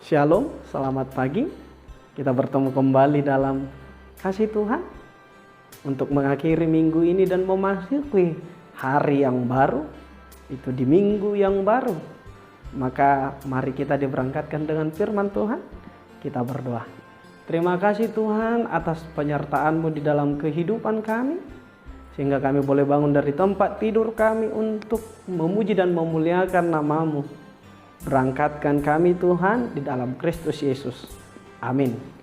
Shalom, selamat pagi. Kita bertemu kembali dalam kasih Tuhan untuk mengakhiri minggu ini dan memasuki hari yang baru, itu di minggu yang baru. Maka mari kita diberangkatkan dengan firman Tuhan. Kita berdoa. Terima kasih Tuhan atas penyertaan-Mu di dalam kehidupan kami, sehingga kami boleh bangun dari tempat tidur kami untuk memuji dan memuliakan nama-Mu. Berangkatkan kami Tuhan di dalam Kristus Yesus. Amin.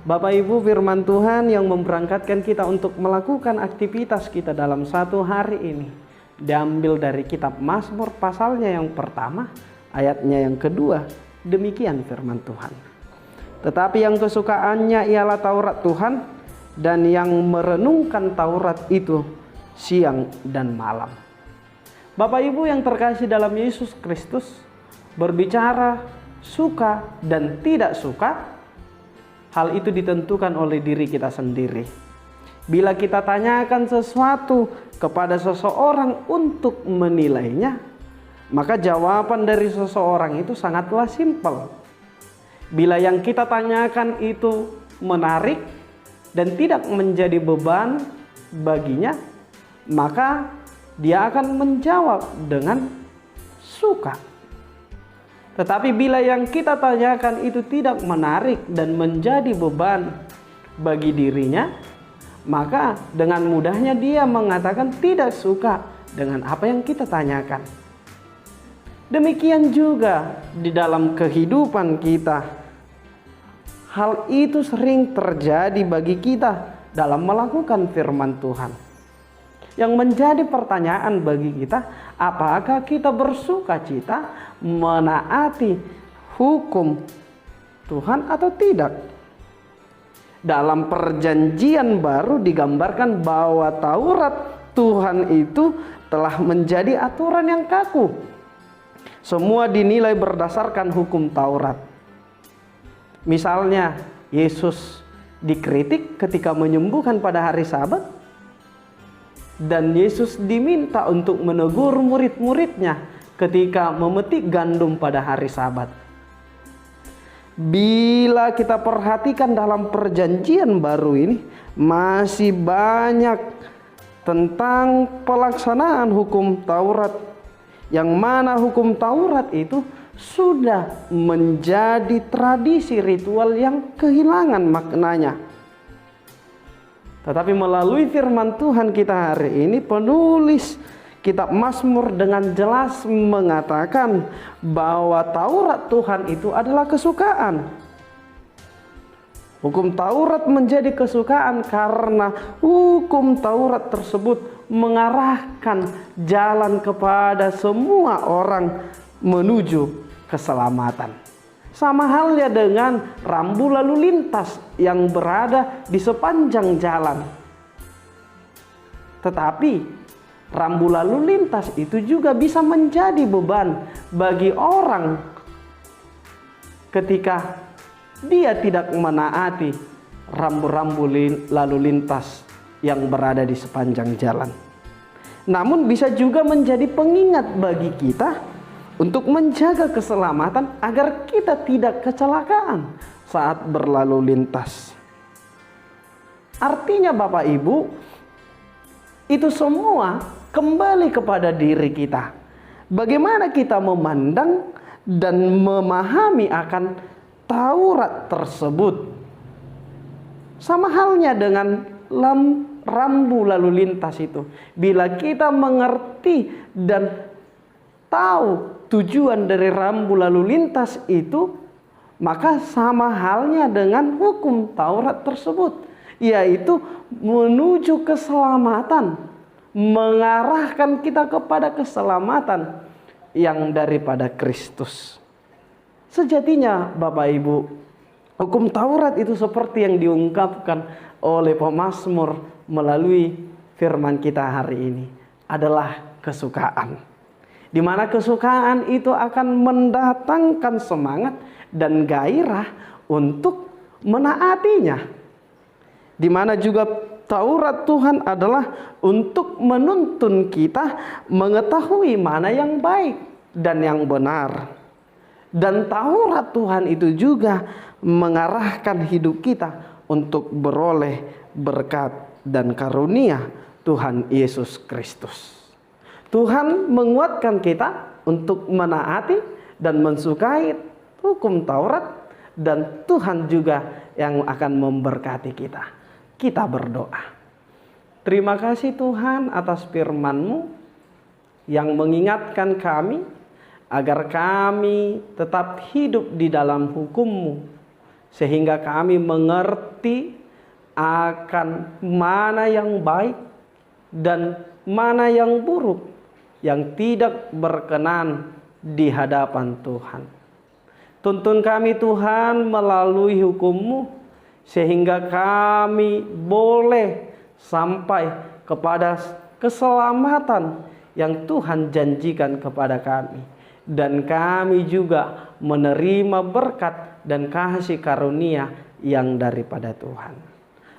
Bapak Ibu, firman Tuhan yang memberangkatkan kita untuk melakukan aktivitas kita dalam satu hari ini diambil dari kitab Mazmur pasalnya yang pertama, ayatnya yang kedua. Demikian firman Tuhan. Tetapi yang kesukaannya ialah Taurat Tuhan, dan yang merenungkan Taurat itu siang dan malam. Bapak Ibu yang terkasih dalam Yesus Kristus, berbicara suka dan tidak suka, hal itu ditentukan oleh diri kita sendiri. Bila kita tanyakan sesuatu kepada seseorang untuk menilainya, maka jawaban dari seseorang itu sangatlah simpel. Bila yang kita tanyakan itu menarik dan tidak menjadi beban baginya, maka dia akan menjawab dengan suka. Tetapi bila yang kita tanyakan itu tidak menarik dan menjadi beban bagi dirinya, maka dengan mudahnya dia mengatakan tidak suka dengan apa yang kita tanyakan. Demikian juga di dalam kehidupan kita. Hal itu sering terjadi bagi kita dalam melakukan firman Tuhan. Yang menjadi pertanyaan bagi kita, apakah kita bersuka cita menaati hukum Tuhan atau tidak? Dalam perjanjian baru digambarkan bahwa Taurat Tuhan itu telah menjadi aturan yang kaku. Semua dinilai berdasarkan hukum Taurat. Misalnya Yesus dikritik ketika menyembuhkan pada hari Sabat, dan Yesus diminta untuk menegur murid-muridnya ketika memetik gandum pada hari Sabat. Bila kita perhatikan dalam perjanjian baru ini, masih banyak tentang pelaksanaan hukum Taurat, yang mana hukum Taurat itu sudah menjadi tradisi ritual yang kehilangan maknanya. Tetapi melalui firman Tuhan kita hari ini, penulis kitab Mazmur dengan jelas mengatakan bahwa Taurat Tuhan itu adalah kesukaan. Hukum Taurat menjadi kesukaan karena hukum Taurat tersebut mengarahkan jalan kepada semua orang menuju keselamatan. Sama halnya dengan rambu lalu lintas yang berada di sepanjang jalan. Tetapi rambu lalu lintas itu juga bisa menjadi beban bagi orang ketika dia tidak menaati rambu-rambu lalu lintas yang berada di sepanjang jalan. Namun bisa juga menjadi pengingat bagi kita untuk menjaga keselamatan agar kita tidak kecelakaan saat berlalu lintas. Artinya Bapak Ibu, itu semua kembali kepada diri kita. Bagaimana kita memandang dan memahami akan Taurat tersebut. Sama halnya dengan rambu lalu lintas itu. Bila kita mengerti dan tahu tujuan dari rambu lalu lintas itu, maka sama halnya dengan hukum Taurat tersebut, yaitu menuju keselamatan, mengarahkan kita kepada keselamatan yang daripada Kristus. Sejatinya Bapak Ibu, hukum Taurat itu seperti yang diungkapkan oleh pemazmur melalui firman kita hari ini adalah kesukaan. Di mana kesukaan itu akan mendatangkan semangat dan gairah untuk menaatinya. Di mana juga Taurat Tuhan adalah untuk menuntun kita mengetahui mana yang baik dan yang benar. Dan Taurat Tuhan itu juga mengarahkan hidup kita untuk beroleh berkat dan karunia Tuhan Yesus Kristus. Tuhan menguatkan kita untuk menaati dan mensukai hukum Taurat, dan Tuhan juga yang akan memberkati kita. Kita berdoa. Terima kasih Tuhan atas firman-Mu yang mengingatkan kami agar kami tetap hidup di dalam hukum-Mu, sehingga kami mengerti akan mana yang baik dan mana yang buruk, yang tidak berkenan di hadapan Tuhan. Tuntun kami Tuhan melalui hukum-Mu, sehingga kami boleh sampai kepada keselamatan yang Tuhan janjikan kepada kami. Dan kami juga menerima berkat dan kasih karunia yang daripada Tuhan.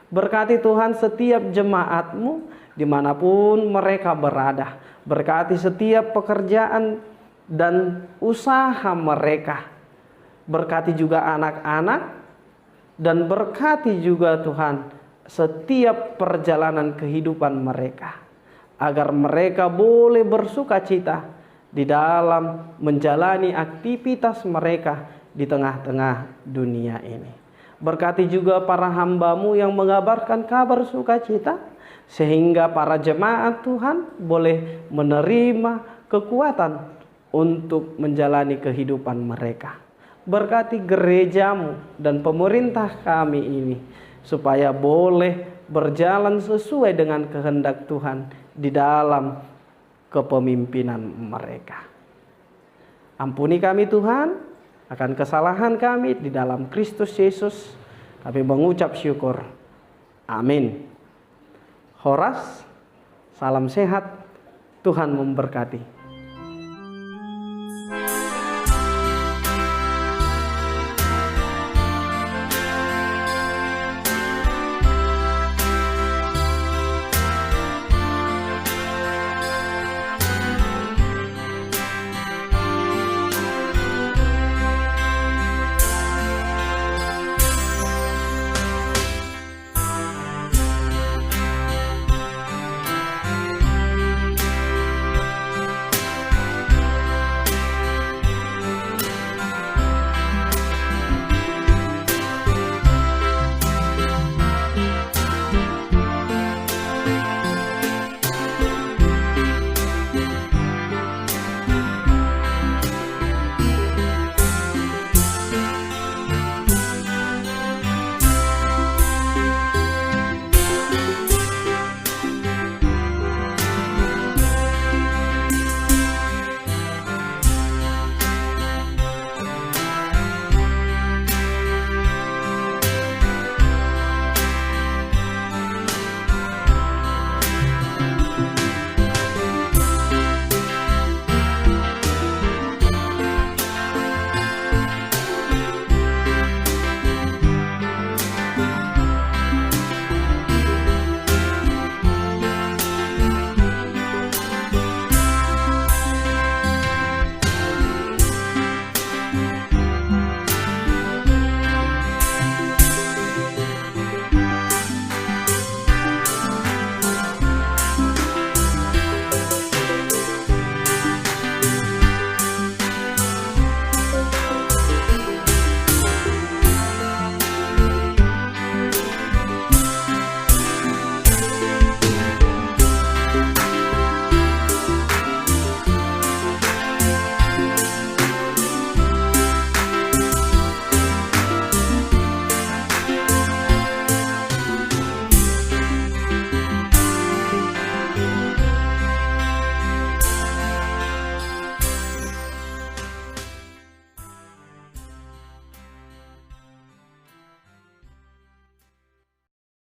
Berkati Tuhan setiap jemaat-Mu dimanapun mereka berada. Berkati setiap pekerjaan dan usaha mereka. Berkati juga anak-anak. Dan berkati juga Tuhan setiap perjalanan kehidupan mereka. Agar mereka boleh bersuka cita di dalam menjalani aktivitas mereka di tengah-tengah dunia ini. Berkati juga para hamba-Mu yang mengabarkan kabar sukacita, sehingga para jemaat Tuhan boleh menerima kekuatan untuk menjalani kehidupan mereka. Berkati gereja-Mu dan pemerintah kami ini, supaya boleh berjalan sesuai dengan kehendak Tuhan di dalam kepemimpinan mereka. Ampuni kami Tuhan akan kesalahan kami di dalam Kristus Yesus. Kami mengucap syukur. Amin. Horas, salam sehat, Tuhan memberkati.